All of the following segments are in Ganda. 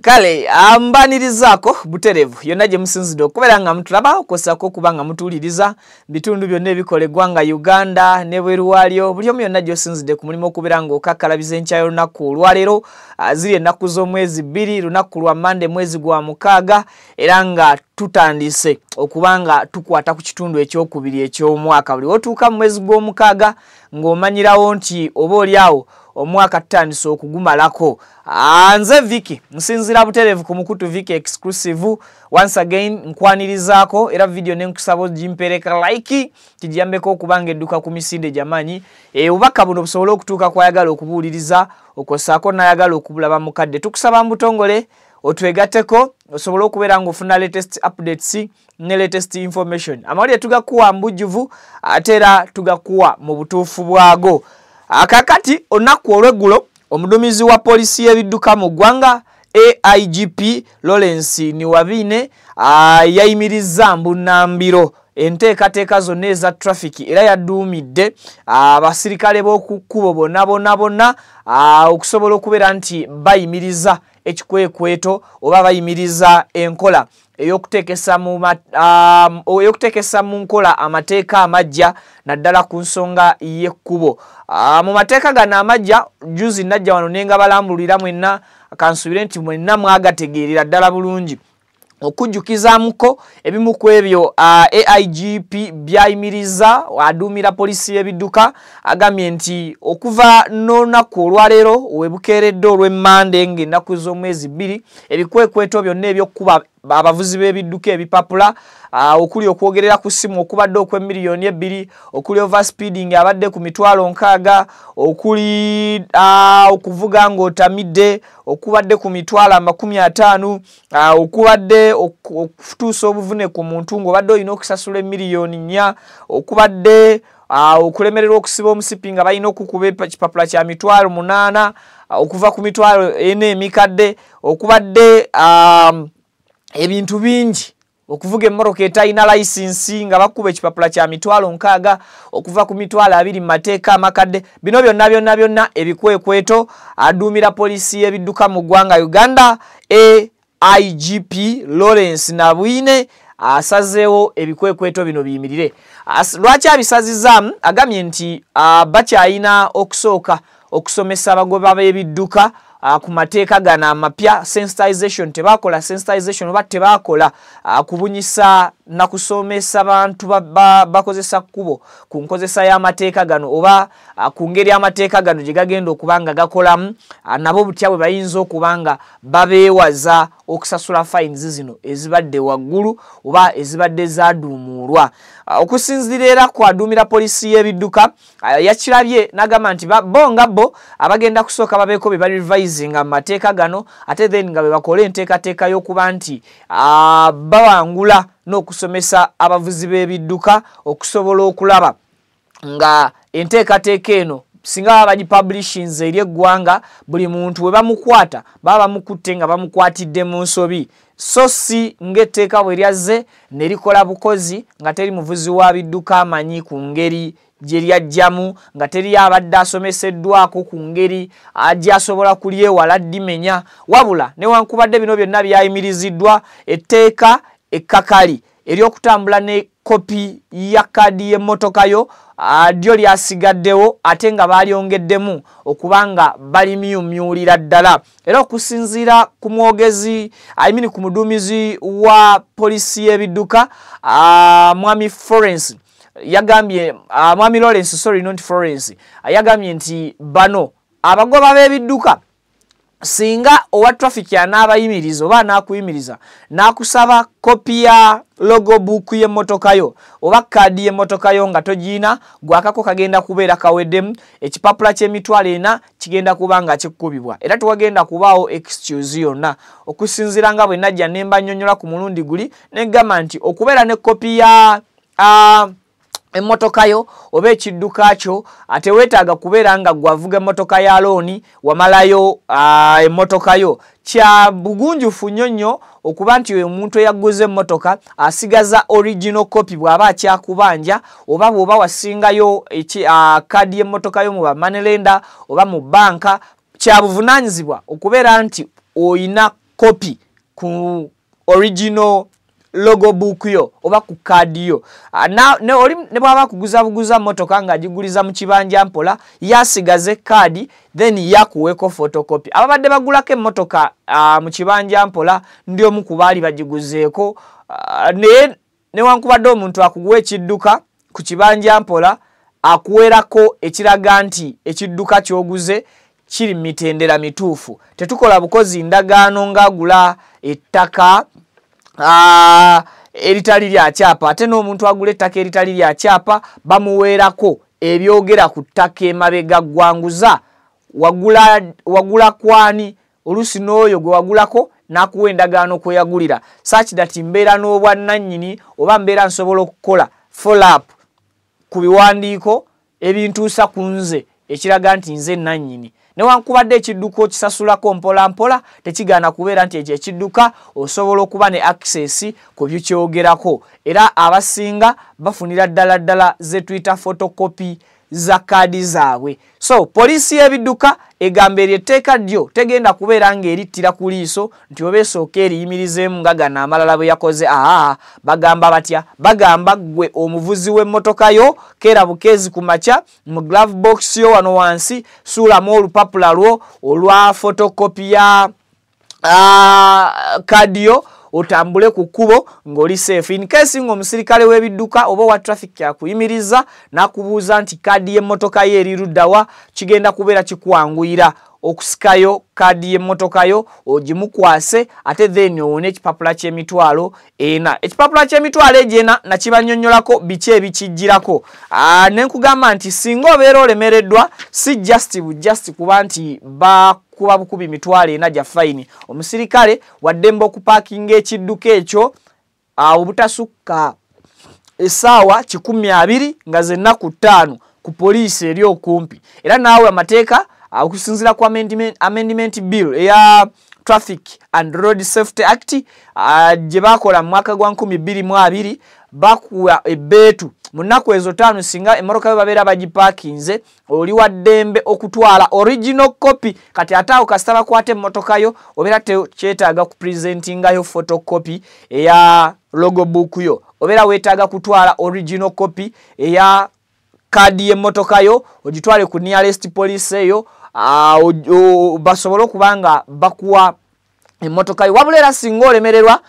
Kale ambanirizaako buterevu yonna gye musinzidde okubeera nga mutulaba okosako kubanga mutuuliriza bitundu byonna ebikolegwa nga Uganda ne bweru waalyo buli omu yonna gy'osinzidde ku mulimu okubeera ng'okakkalabiza enkya y'olunaku olwaleero ziri ennaku z'omwezi 2 lunaku lwa Mande mwezi gwa 6 era nga tutandise okubanga tukwata ku kitundu ekyokubiri eky'omwaka buli otuuka mu mwezi gw'omukaaga ng'omanyirawo nti oba oliawo omwaka tutandise okugumalako. Nze Vicky nsinzira buterevu ku mukutu Vicky exclusive once again nkwanirizaako era video nenkusaba jimpereka like kijambeko okubanga edduka ku misinde jamanyi obubaka buno busobola okutuuka kwayagala okubuuliriza okosako nayagala okubulaba mukadde tukusaba mbutongole otwegateko osobola okubeera ng'ofuna latest updates ne latest information amawulire tugakuwa mbujjuvu ate era tugakuwa mu butuufu bwago. Akakati olunaku olw'eggulo omuduumizi wa poliisi y'ebidduka mu ggwanga AIGP Lawrence Niwabine yayimirizza mbunambiro enteekateeka zonna eza traffic era yaduumidde abasirikale b'oku kkubo bonna okusobola okubeera nti bayimiriza ekikwekweto oba bayimiriza enkola eyokuteekesa mu nkola amateeka amajja naddala ku nsonga y'ekkubo. Mu mateeka gano amajja juzi najja wano nenga balambulira mwenna kansubire nti mwenna mwagategeerera ddala bulungi okujjukizamuko ebimu ku ebyo AIGP byayimiriza aduumira poliisi y'ebidduka agambye nti okuva n'olunaku olwaleero webukeeredde olw'Emmande ng'ennaku z'omwezi 2 ebikwekweto byonna ebyokkuba abavuzi b'ebidduka ebipapula okuli okwogerera ku ssimu okubadde okw'emiliyoni 2 okuli overspeeding abadde ku 60,000 okuli okuvuga ng'otamidde okubadde ku 50,000 okubadde okutuusa obuvune ku muntu ng'obadde olina okusasula emiliyoni 4 okubadde okulemererwa okusiba omusipi nga balina okukuba ekipapula kya 8,000 okuva ku 4,000 emikadde okubadde ebintu bingi okuvuga emmoroka etalina license nga bakuba ekipapula kya 60,000 okuva ku 20,000 mu mateeka amakadde bino byonna ebikwekweto aduumira poliisi y'ebidduka mu ggwanga Uganda AIGP Lawrence Niwabine asazeewo ebikwekweto bino biyimirire. Lwaki abisazizaamu agambye nti bakyalina okusooka okusomesa abagoba b'ebidduka ku mateeka gano amapya sensitization tebakola sensitization oba tebakola kubunyisa na kusomesa bantu bakozesa kkubo ku nkozesa y'amateeka gano oba ku ngeri amateeka gano gye gagenda okubanga gakolamu nabo butya bwe bayinza okubanga babeewaza okusasula fines zino ezibadde waggulu oba ezibadde zaduumulwa. Okusinzira era kwaduumira poliisi y'ebidduka yakirabye n'agamba nti bo abagenda kusooka babeeko be bali revisinga mu mateeka gano ate then nga bwe bakola enteekateeka y'okuba nti bawangula n'okusomesa abavuzi b'ebidduka okusobola okulaba nga enteekateeka eno singa baba bagipublishings eri eggwanga buli muntu we bamukwata baba bamukutte nga bamukwatidde mu nsobi so si ng'etteeka bwe lyazze ne likola bukozi nga teri muvuzi wa bidduka amanyi ku ngeri gye lyajjamu nga teri abadde asomeseddwako ku ngeri gy'asobola kulyewala ddimenya wabula newankubadde bino byonna byayimiriziddwa etteeka ekkakali ery'okutambula ne kopi ya kadi y'emmotoka yo lyo lyasigaddewo ate nga balyongeddemu okubanga balimyumyulira ddala. Era okusinziira ku mwogezi ku muduumizi wa poliisi y'ebidduka Mwami Florence yagambye Mwami Lawrence not Florence yagambye nti bano abagoba b'ebidduka singa owa traffic anaabayimiriza oba anaakuyimiriza n'akusaba kopi ya logo book y'emmotoka yo oba kaadi y'emmotoka yo nga togiina gwakako kagenda kubeera kaweddemu ekipapula ky'emitwalo 4 kigenda kuba nga kikkubibwa era tewagenda kubaawo excuse yonna. Okusinziira nga bwe najja ne mbanyonnyola ku mulundi guli negamba nti okubeera ne kopi ya emmotoka yo oba ekidduka kyo ate weetaaga kubeera nga gwavuga emmotoka ya looni wamalayo emmotoka yo kya bugunjufu nnyo okuba nti omuntu eyaguze emmotoka asigaza original copy bw'aba akyakubanja oba bw'oba wasingayo kaadi y'emmotoka yo mu bamanelenda oba mu banka kya buvunaanyizibwa okubeera nti oyina copy ku original logo book yo oba ku card yo ne oli ne baba kuguza motoka nga jiguliza mu kibanja mpola yasigaze card then yakuweko photocopy ababadde bagulako motoka mu kibanja mpola ndio mukubali bagiguzeeko ne wankubadde omuntu akuguwe ekidduka ku kibanja mpola akuwerako ekiraga nti ekidduka kyoguze kiri mitendera mituufu tetukola bukozi ndagaano ngagula ettaka eritali lya kyapa ate n'omuntu agula ettaka eritali lya kyapa bamuweerako ebyogera ku ttaka emabega gwanguza wagula kwani olusi n'oyo gwe wagulako n'akuwa endagaano kweyagulira such that mbeera n'obwannannyini oba mbeera nsobola okukola follow up ku biwandiiko ebintuusa ku nze ekiraga nti nze nannyini newankubadde ekidduka okisasulako mpola mpola tekigaana kubeera nti ekyo ekidduka osobola okuba ne access ku byokyogerako era abasinga bafunira ddala ze twita photocopy za kaadi zaabwe. So poliisi y'ebidduka egamba eryetteeka ddyo tegenda kubeera ng'erittira ku liiso nti obeesooka eriyimirizeemu nga gano amalala bwe yakoze bagamba batya bagamba gwe omuvuzi w'emmotoka yo keera bukeezi ku makya mu glove box yo wano wansi suulamu olupapula lwo olwa photocopy ya kaadi yo otambule ku kkubo ng'oli safe in case ng'omusirikale w'ebidduka oba wa traffic yakuyimiriza n'akubuuza nti kaadi y'emmotoka ye eri luddawa kigenda kubeera kikuwanguyira okusikayo kaadi y'emmotoka yo ogimukwase ate then owone ekipapula ky'emitwalo ena ekipapula ky'emitwalo egyo ena nakibannyonnyolako biki ebikijjirako ne nkugamba nti singa obeera olemereddwa si just kuba nti kuba bukubi mitwalo ena gya fine omusirikale waddemba okupaakinga ekidduka ekyo obutasukka essaawa 12 nga zennaku 5 ku poliisi eri okumpi era naawe amateeka okusinzira ku amendment bill eya Traffic and Road Safety Act gye bakola mu mwaka gwa 2022 bakuwa ebbeetu mu nnaku ezo 5 singa emmotoka yo babeera bagipaakinze oli wa ddembe okutwala original copy kati ate awo kasita bakwata emmotoka yo obeera kyetaaga ku presentingayo photocopy eya logo book yo obeera weetaaga kutwala original copy eya kaadi y'emmotoka yo ogitwale ku nearest police eyo basobole okubanga bakuwa emmotoka yo wabula era singa olemererwa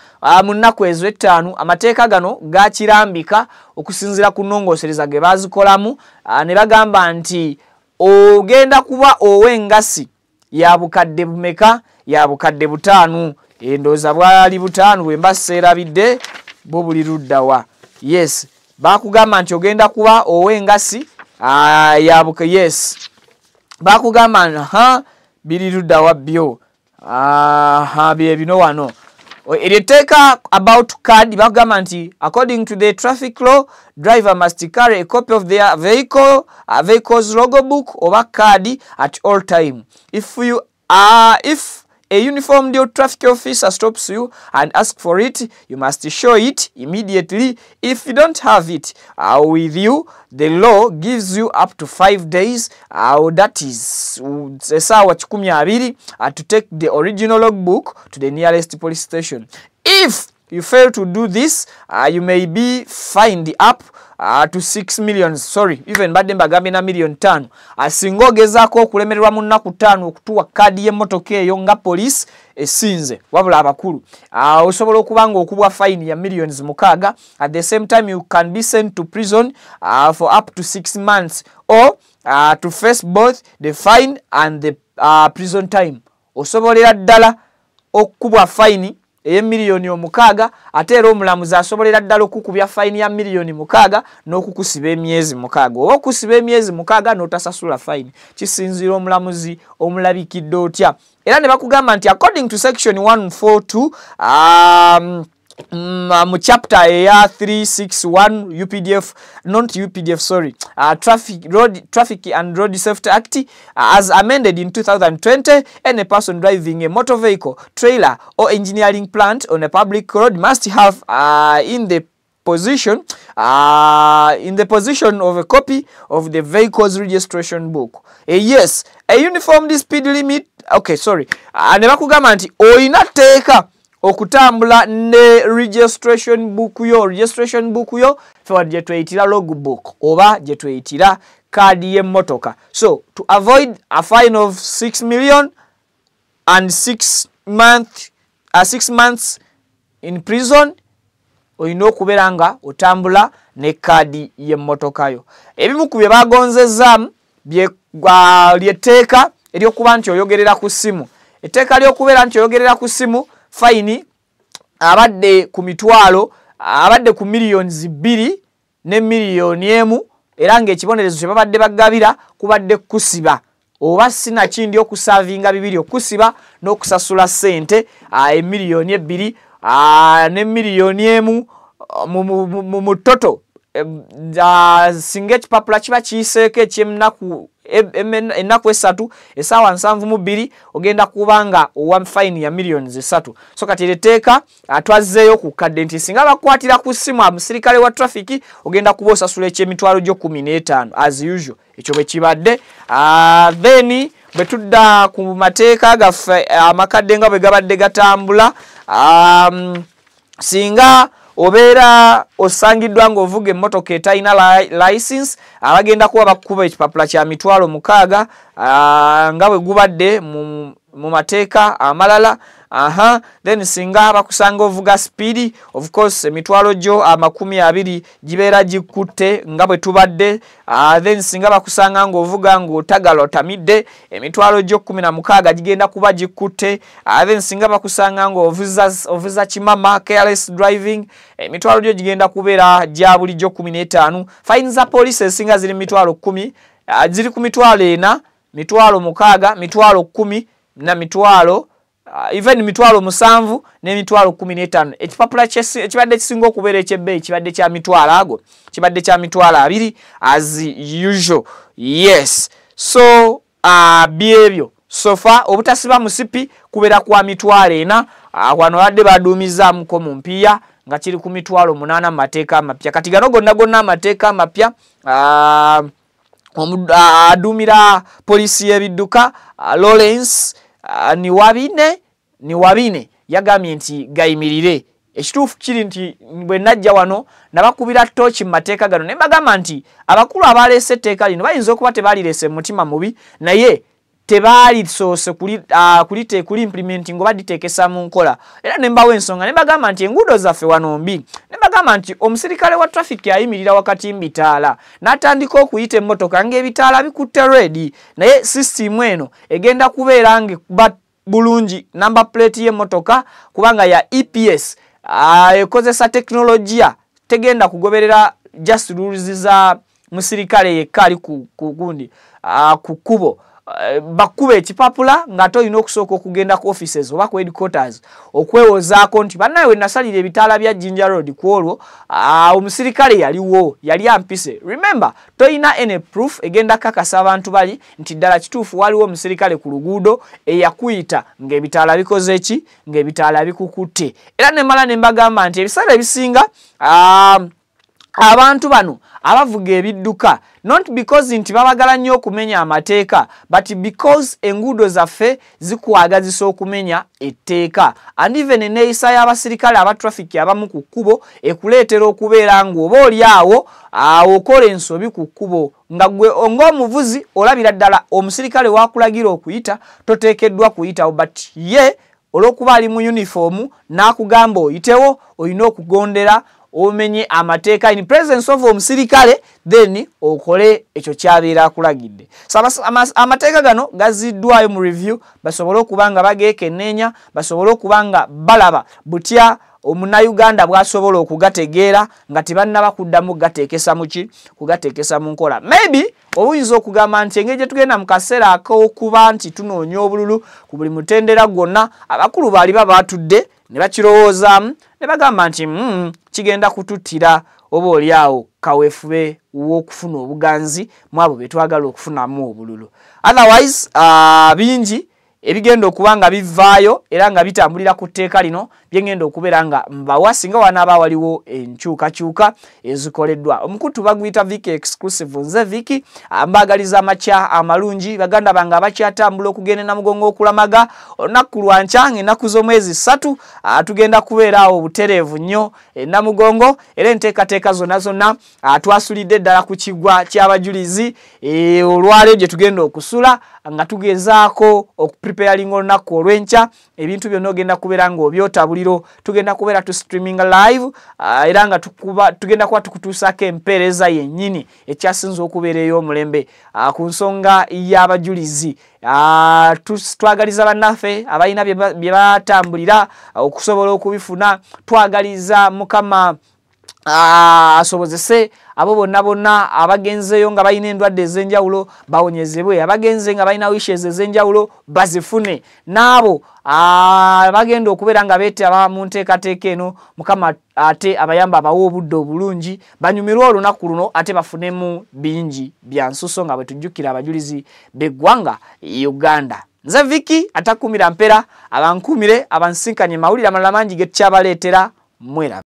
mu nnaku ezo 5 amateeka gano gakirambika okusinzira ku nnongoosereza ge bazikolamu ne bagamba nti ogenda kuba ow'engasi ya bukadde bumeka ya bukadde 5 endooza bwali 5 bwe mba seerabidde bo buli luddawa yes bakugamba nti ogenda kuba ow'engasi yes bakugamba biri luddawa byo bye bino wano eryetteeka about card bakugamba nti according to the traffic law driver must carry a copy of their vehicle's logo book oba card at all time. If a uniformed traffic officer stops you and asks for it, you must show it immediately. If you don't have it with you, the law gives you up to 5 days, that is essaawa 12 to take the original logbook to the nearest police station. If you fail to do this, you may be fined up to 6 million, sorry, even badde mbagambe na million 5. Asinga ogezaako okulemererwa mu nnaku 5 okutuwa kaadi y'emmotoka eyo nga police esinze wabula abakulu osobola okubanga okubwa fine ya millions 6. At the same time you can be sent to prison for up to 6 months or to face both the fine and the prison time. Osobolera ddala okubwa fine ey'emiliyoni 6 ate era omulamuzi asobolera ddala okukubya fine ya miliyoni 6 n'okukusiba emyezi 6 oba okusiba emyezi 6 n'otasasula fine kisinzira omulamuzi omulabikidde otya. Era ne bakugamba nti according to section 142 mu chapter eya 361 UPDF not UPDF sorry Traffic and Road Safety Act as amended in 2020, any person driving a motor vehicle, trailer or engineering plant on a public road must have in the position, in the position of a copy of the vehicle's registration book. Yes, a uniform speed limit. Okay, sorry. Ne bakugamba nti oyina teeka okutambula ne registration book yo for je tweyitira logbook oba je tweyitira kadi y'emmotoka. So to avoid a fine of 6 million and 6 months in prison, oyina okubeera nga otambula ne kadi y'emmotoka yo. Ebimu ku bye bagonzezaamu lyetteeka eryokuba nti oyogerera ku ssimu. Etteeka ly'okubeera nti oyogerera ku ssimu, fine abadde ku mitwalo, abadde ku millions 2 ne millioni 1, era ng'ekibonerezo kye babadde bagabira kubadde kusiba oba sinakindi okusavinga 2 okusiba n'okusasula ssente emiliyoni 2 ne millioni 1 mu toto. Singa ekipapula kiba kiyiseeko eky'ennaku ennaku 3 essaawa 72 ogenda kubanga owa fine ya millions 3. So kati etteeka twazzeeyo ku kadde nti singa bakwatira ku ssimu omusirikale wa traffic ogenda kuba osasula eky'emitwalo gyo 15 as usual. Ekyo bwe kibadde. Then bwe tudda ku mateeka gaffe amakadde nga bwe gabadde gatambula, singa obeera osangiddwa ng'ovuga emmotoka etalina license, abagenda kuba bakuba ekipapula kya mitwalo 6 nga bwe gubadde mu mateeka amalala. Then singa bakusanga ovuga speed, of course emitwalo gyo 20 gibeera gikutte nga bwe tubadde. Then singa bakusanga ng'ovuga ng'otagala otamidde, emitwalo gyo 16 gigenda kuba gikutte. Then singa bakusanga ng'ovuza kimama, careless driving, emitwalo gyo gigenda kubeera gya bulijjo 15. Fine za police esinga ziri mitwalo 10, ziri ku mitwalo 4, mitwalo 6, mitwalo 10 na mitwalo even mitwalo 7 ne mitwalo 15. Ekipapula ekibadde kisinga okubeera ekyebbeeyi kibadde kya mitwalo ago, kibadde kya mitwalo 2 as usual. Yes, so byebyo sofa obutasiba musipi kubeera kwa mitwalo 4. Wano badde baduumizaamuko mu mpiya nga kiri ku mitwalo 8 mateeka amapya. Kati gano gonna amateeka amapya aduumira polisi y'ebidduka Lawrence ni wabine yagambye nti gayimirire. Ekituufu kiri nti bwe najja wano nabakubira tochi mu mateeka gano ne bagamba nti abakulu abaleese etteeka lino bayinza okuba tebalireese mutima mubi, naye tebalisoose kuli implementing oba diteekesa mu nkola. Era ne mbawo ensonga ne bagamba nti enguudo zaffe wano mbi. Ne bagamba nti omusirikale wa traffic ayimirira wakati mbitaala n'atandika okuyita emmotoka ng'ebitaala bikutte ready, naye system eno egenda kubeera ng'ekuba bulungi number plate y'emmotoka kubanga ya EPS ekozesa teknologiya, tegenda kugoberera just rules za musirikale yekka ali ku gundi ku kkubo. Bakuba ekipapula nga toyina okusooka okugenda ku offices oba ku headquarters okwewozaako nti bannaye we nasalira ebitaala bya Jinja Road ku olwo omusirikale yaliwo, yali ampise. Remember, toyina any proof egenda kakasa abantu bali nti ddala kituufu waliwo omusirikale ku luguudo eyakuyita ng'ebitaala bikoze eki, ng'ebitaala bikukutte. Era ne mala ne mbagamba nti ebiseera ebisinga abantu bano abavuga ebidduka not because nti babagala nnyo okumenya amateeka, but because enguudo zaffe zikwagazisa okumenya etteeka. And even eneeyisa y'abasirikale aba traffic abamu ku kkubo ekuleetera okubeera ng'oba oli awo okola ensobi ku kkubo nga gwe ng'omuvuzi olabira ddala omusirikale wakulagira okuyita toteekeddwa kuyitawo, but ye olw'okuba ali mu uniform n'akugamba oyitewo olina okugondera omenye amateeka in presence of omusirikale, then okole ekyo kyabeera akulagidde. Amateeka gano gaziddwayo mu review basobole okubanga bageekenneenya, basobole okubanga balaba butya omunayuganda bw'asobola okugategeera nga tebannaba kuddamu gateekesa muki, kugateekesa mu nkola. Maybe obuyinza okugamba nti engeri gye tugenda mu kaseera ak'okuba nti tunoonya obululu ku buli mutendera gwonna, abakulu baali babatudde ne bakirowoozaamu ne bagamba nti kigenda kututtira oba oli awo kaweefube w'okufuna obuganzi mu abo be twagala okufunamu obululu. Otherwise bingi ebigenda okubanga bivaayo era nga bitambulira ku tteeka lino byengenda okubeera nga mbawa singa wanaaba waliwo enkyukakyuka ezikoleddwa. Omukutu baguyita Viki Exclusive. Nze Viki mbagaliza amakya amalungi baganda bange abakyatambula okugenda Namugongo okulamaga olunaku lwankya ennaku z'omwezi 3 tugenda kubeera awo butereevu nnyo Namugongo era enteekateeka zonna twasulidde ddala ku kigwa ky'abajulizi olwaleero gye tugenda okusula nga tugezaako okupreparing olunaku olw'enkya ebintu byonna ogenda kubeera nga obyotabuliro tugenda kubeera tu streaming live era nga tugenda kuba tukutuusaako empeereza yennyini ekyasinza okubeera ey'omulembe ku nsonga y'abajulizi. Twagaliza bannaffe abalina bye batambulira okusobola okubifuna twagaliza Mukama asobozese abo bonna abagenzeyo nga balina endwadde ez'enjawulo bawonyezebwe, abagenze nga balina wishes ez'enjawulo bazifune, n'abo bagenda okubeera nga beetaba mu nteekateeka eno Mukama ate abayamba abawa obudde obulungi banyumirwe olunaku luno ate bafunemu bingi bya nsuso nga bwe tujjukira abajulizi b'eggwanga Uganda. Nze Viki atakumira mpera abankumire abansinkanye mawulire amalala mangi ge tukyabaleetera mwera.